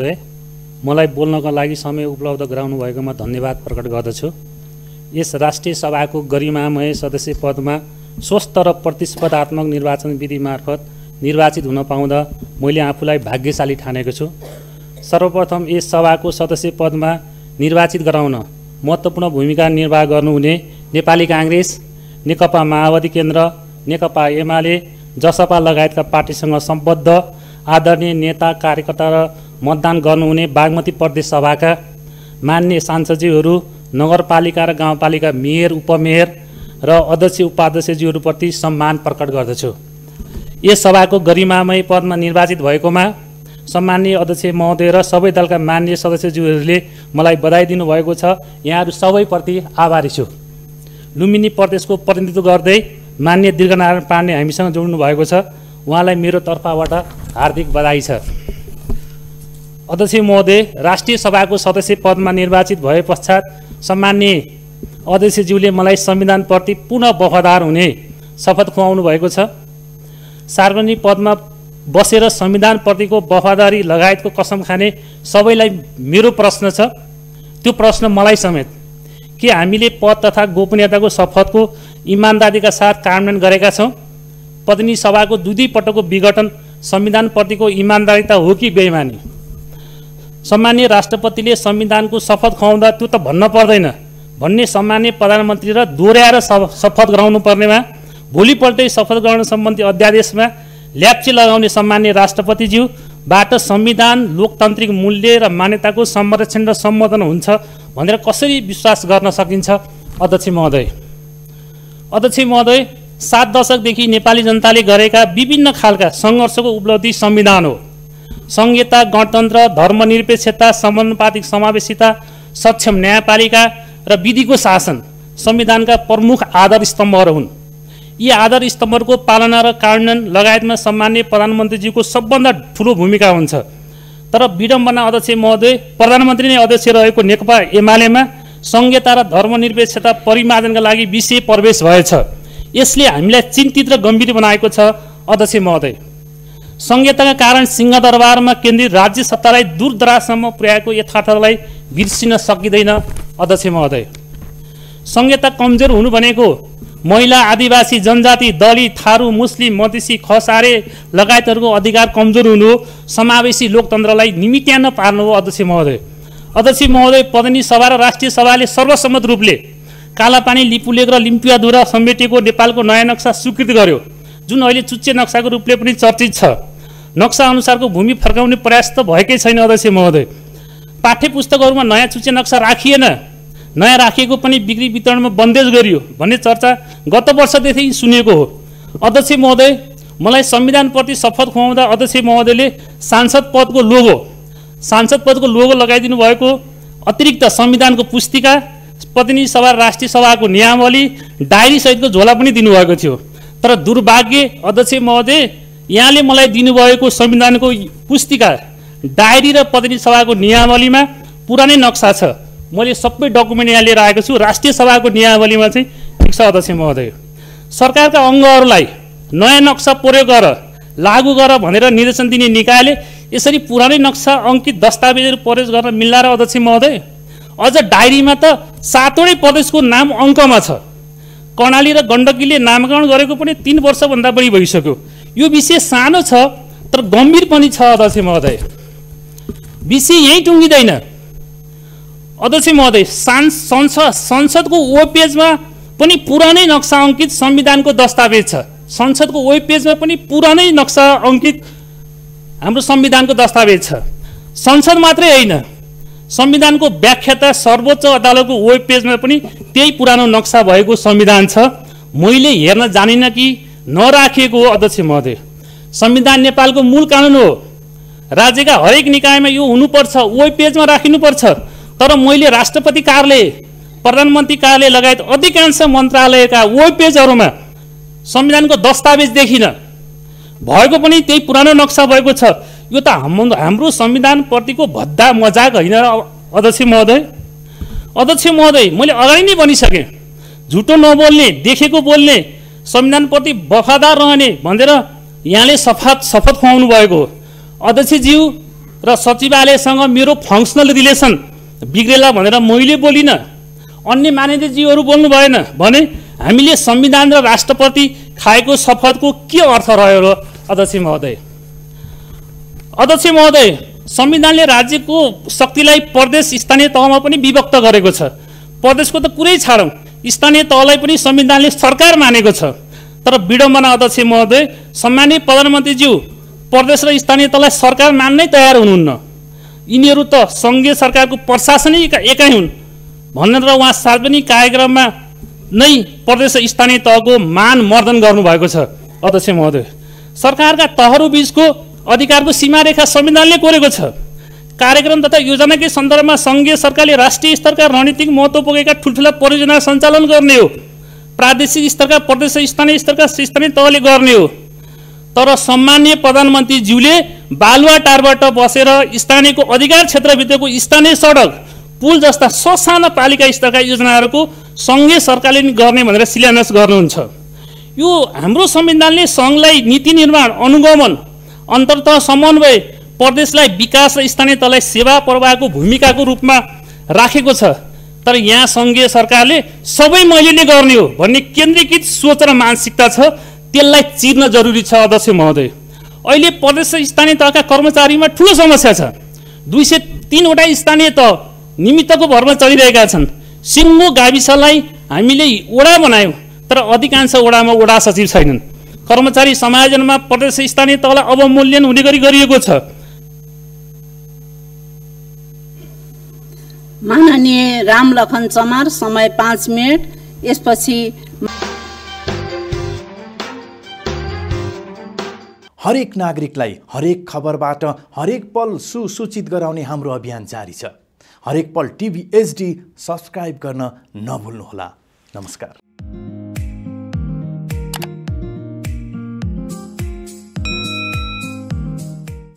महोदय, मलाई बोल्नको लागि समय उपलब्ध गराउनु भएकोमा धन्यवाद प्रकट गर्दछु। यस राष्ट्रिय सभाको गरिमामय सदस्य पदमा स्वस्थ र प्रतिस्पर्धात्मक निर्वाचन विधि मार्फत निर्वाचित हुन पाउँदा मैले आफूलाई भाग्यशाली ठानेको छु। सर्वप्रथम यस सभाको सदस्य पदमा निर्वाचित गराउन महत्त्वपूर्ण भूमिका निर्वाह गर्नुहुने नेपाली काङ्ग्रेस, नेकपा माओवादी केन्द्र, नेकपा एमाले, जसपा लगायतका पार्टीसँग सम्बद्ध आदरणीय नेता, कार्यकर्ता र मतदान गर्नुहुने बागमती प्रदेश सभाका मान्य सांसदज्यूहरू, नगरपालिका र गाउँपालिका मेयर, उपमेयर र अध्यक्ष उपाध्यक्षज्यूहरूप्रति सम्मान प्रकट गर्दछु। यस सभाको गरिमामय पदमा निर्वाचित भएकोमा सम्माननीय अध्यक्ष महोदय र सबै दलका मान्य सदस्यज्यूहरूले मलाई बधाई दिनुभएको छ। यहाँहरू सबैप्रति आभारी छु। लुम्बिनी प्रदेशको प्रतिनिधित्व गर्दै मान्य दीर्घनारायण पाण्डे हामीसँग जोड्नु भएको छ। उहाँलाई मेरो तर्फबाट हार्दिक बधाई छ। अध्यक्ष महोदय, राष्ट्रिय सभाको सदस्य पदमा निर्वाचित भए पश्चात सम्माननीय अध्यक्षज्यूले मलाई संविधानप्रति पुनः वफादार हुने शपथ खुवाउनु भएको छ। सार्वजनिक पदमा बसेर संविधानप्रतिको वफादारी लगायतको कसम खाने सबैलाई मेरो प्रश्न छ। त्यो प्रश्न मलाई समेत, के हामीले पद तथा गोपनीयताको शपथको इमान्दारीका साथ कार्यान्वयन गरेका छौँ? प्रतिनिधि सभाको दुई पटकको विघटन संविधानप्रतिको इमान्दारिता हो कि बेइमानी? सम्माननीय राष्ट्रपतिले संविधानको शपथ खुवाउँदा त्यो त भन्न पर्दैन भन्ने सम्माननीय प्रधानमन्त्री र दोहोऱ्याएर शपथ गराउनु पर्नेमा भोलिपल्टै शपथ ग्रहण सम्बन्धी अध्यादेशमा ल्याप्चे लगाउने सम्माननीय राष्ट्रपतिज्यूबाट संविधान, लोकतान्त्रिक मूल्य र मान्यताको संरक्षण र सम्बोधन हुन्छ भनेर कसरी विश्वास गर्न सकिन्छ? अध्यक्ष महोदय, 7 दशकदेखि नेपाली जनताले गरेका विभिन्न खालका सङ्घर्षको उपलब्धि संविधान हो। संहिता, गणतन्त्र, धर्मनिरपेक्षता, समानुपातिक समावेशिता, सक्षम न्यायपालिका र विधिको शासन संविधानका प्रमुख आधार स्तम्भहरू हुन्। यी आधार स्तम्भहरूको पालना र कार्यान्वयन लगायतमा सम्माननीय प्रधानमन्त्रीज्यूको सबभन्दा ठुलो भूमिका हुन्छ। तर विडम्बना अध्यक्ष महोदय, प्रधानमन्त्री नै अध्यक्ष रहेको नेकपा एमालेमा संहिता र धर्मनिरपेक्षता परिमार्जनका लागि विषय प्रवेश भएछ। यसले हामीलाई चिन्तित र गम्भीर बनाएको छ। अध्यक्ष महोदय, संहिताका कारण सिंहदरबारमा केन्द्रीय राज्य सत्तालाई दूरदराजसम्म पुर्याएको यथार्थलाई बिर्सिन सकिँदैन। अध्यक्ष महोदय, संहिता कमजोर हुनु भनेको महिला, आदिवासी, जनजाति, दलित, थारू, मुस्लिम, मधेसी, खसारे लगायतहरूको अधिकार कमजोर हुनु हो। समावेशी लोकतन्त्रलाई निमित्यान्न पार्नु हो। अध्यक्ष महोदय, प्रतिनिधि सभा र राष्ट्रिय सभाले सर्वसम्मत रूपले कालापानी, लिपुलेक र लिम्पियाधुरा समेटिएको नेपालको नयाँ नक्सा स्वीकृत गर्यो, जुन अहिले चुच्चे नक्साको रूपले पनि चर्चित छ। नक्सा अनुसारको भूमि फर्काउने प्रयास त भएकै छैन। अध्यक्ष महोदय, पाठ्य पुस्तकहरूमा नयाँ चुच्चे नक्सा राखिएन, नयाँ राखिएको पनि बिक्री वितरणमा बन्देज गरियो भन्ने चर्चा गत वर्षदेखि सुनेको हो। अध्यक्ष महोदय, मलाई संविधानप्रति शपथ खुवाउँदा अध्यक्ष महोदयले सांसद पदको लोगो लगाइदिनु भएको अतिरिक्त संविधानको पुस्तिका, प्रतिनिधि सभा र राष्ट्रिय सभाको नियमावली, डायरी सहितको झोला पनि दिनुभएको थियो। तर दुर्भाग्य अध्यक्ष महोदय, यहाँले मलाई दिनुभएको संविधानको पुस्तिका, डायरी र प्रतिनिधि सभाको नियमावलीमा पुरानै नक्सा छ। मैले सबै डकुमेन्ट यहाँ लिएर आएको छु। राष्ट्रिय सभाको नियमावलीमा चाहिँ ठिक छ। अध्यक्ष महोदय, सरकारका अङ्गहरूलाई नयाँ नक्सा प्रयोग गर, लागू गर भनेर निर्देशन दिने निकायले यसरी पुरानै नक्सा अङ्कित दस्तावेजहरू प्रयोग गर्न मिल्ला र? अध्यक्ष महोदय, अझ डायरीमा त 7वटै प्रदेशको नाम अङ्कमा छ। कर्णाली र गण्डकीले नामकरण गरेको पनि 3 वर्षभन्दा बढी भइसक्यो। यो विषय सानो छ तर गम्भीर पनि छ। अध्यक्ष महोदय, विषय यहीँ टुङ्गिँदैन। अध्यक्ष महोदय, संसदको वेब पेजमा पनि पुरानै नक्सा अङ्कित संविधानको दस्तावेज छ। संसदको वेब पेजमा पनि पुरानै नक्सा अङ्कित हाम्रो संविधानको दस्तावेज छ। संसद मात्रै होइन, संविधानको व्याख्याता सर्वोच्च अदालतको वेब पेजमा पनि त्यही पुरानो नक्सा भएको संविधान छ। मैले हेर्न जानिनँ कि नराखिएको हो। अध्यक्ष महोदय, संविधान नेपालको मूल कानुन हो। राज्यका हरेक निकायमा यो हुनुपर्छ, वेब पेजमा राखिनुपर्छ। तर मैले राष्ट्रपति कार्यालय, प्रधानमन्त्री कार्यालय लगायत अधिकांश मन्त्रालयका वेब पेजहरूमा संविधानको दस्तावेज देखिन। भएको पनि त्यही पुरानो नक्सा भएको छ। यो त हाम्रो संविधानप्रतिको भद्दा मजाक होइन र? अध्यक्ष महोदय, मैले अगाडि नै भनिसकेँ, झुटो नबोल्ने, देखेको बोल्ने, संविधानप्रति वफादार रहने भनेर यहाँले शपथ खुवाउनु भएको हो। अध्यक्षज्यू, र सचिवालयसँग मेरो फङ्सनल रिलेसन बिग्रेला भनेर मैले बोलिनँ, अन्य माननीयज्यूहरू बोल्नु भएन भने हामीले संविधान र राष्ट्रपति खाएको शपथको के अर्थ रह्यो र अध्यक्ष महोदय? अध्यक्ष महोदय, संविधानले राज्यको शक्तिलाई प्रदेश स्थानीय तहमा पनि विभक्त गरेको छ। प्रदेशको त कुरै छाडौँ, स्थानीय तहलाई पनि संविधानले सरकार मानेको छ। तर विडम्बना अध्यक्ष महोदय, सम्मानीय प्रधानमन्त्रीज्यू प्रदेश र स्थानीय तहलाई सरकार मान्नै तयार हुनुहुन्न। यिनीहरू त सङ्घीय सरकारको प्रशासनिक एकाइ हुन् भनेर उहाँ सार्वजनिक कार्यक्रममा नै प्रदेश र स्थानीय तहको मान मर्दन गर्नुभएको छ। अध्यक्ष महोदय, सरकारका तहहरू बीचको अधिकारको सीमारेखा संविधानले कोरेको छ। कार्यक्रम तथा योजनाकै सन्दर्भमा सङ्घीय सरकारले राष्ट्रिय स्तरका रणनीतिक महत्त्व पुगेका ठुल्ठुला परियोजना सञ्चालन गर्ने हो। प्रादेशिक स्तरका प्रदेश स्थानीय स्तरका स्थानीय तहले गर्ने हो। तर सम्मानीय प्रधानमन्त्रीज्यूले बालुवाटारबाट बसेर स्थानीयको अधिकार क्षेत्रभित्रको स्थानीय सडक पुल जस्ता ससाना पालिका स्तरका योजनाहरूको सङ्घीय सरकारले नि गर्ने भनेर शिलान्यास गर्नुहुन्छ। यो हाम्रो संविधानले सङ्घलाई नीति निर्माण, अनुगमन, अन्तर्तह समन्वय, प्रदेशलाई विकास र स्थानीय तहलाई सेवा प्रवाहको भूमिकाको रूपमा राखेको छ। तर यहाँ सङ्घीय सरकारले सबै मैले नै गर्ने हो भन्ने केन्द्रीकृत सोच र मानसिकता छ, त्यसलाई चिर्न जरुरी छ। अध्यक्ष महोदय, अहिले प्रदेश र स्थानीय तहका कर्मचारीमा ठुलो समस्या छ। 203वटा स्थानीय तह निमित्तको भरमा चलिरहेका छन्। सिङ्गो गाविसलाई हामीले वडा बनायौँ, तर अधिकांश वडामा वडा सचिव छैनन्। कर्मचारी समायोजनमा प्रदेश स्थानीय तहलाई अवमूल्यन हुने गरी गरिएको छ। माननीय रामलखन चमार, समय 5 मिनट। यसपछि हरेक नागरिकलाई हरेक खबरबाट हरेक पल सुसूचित गराउने हाम्रो अभियान जारी छ। हरेक पल टिभी HD सब्स्क्राइब गर्न नभुल्नुहोला। नमस्कार।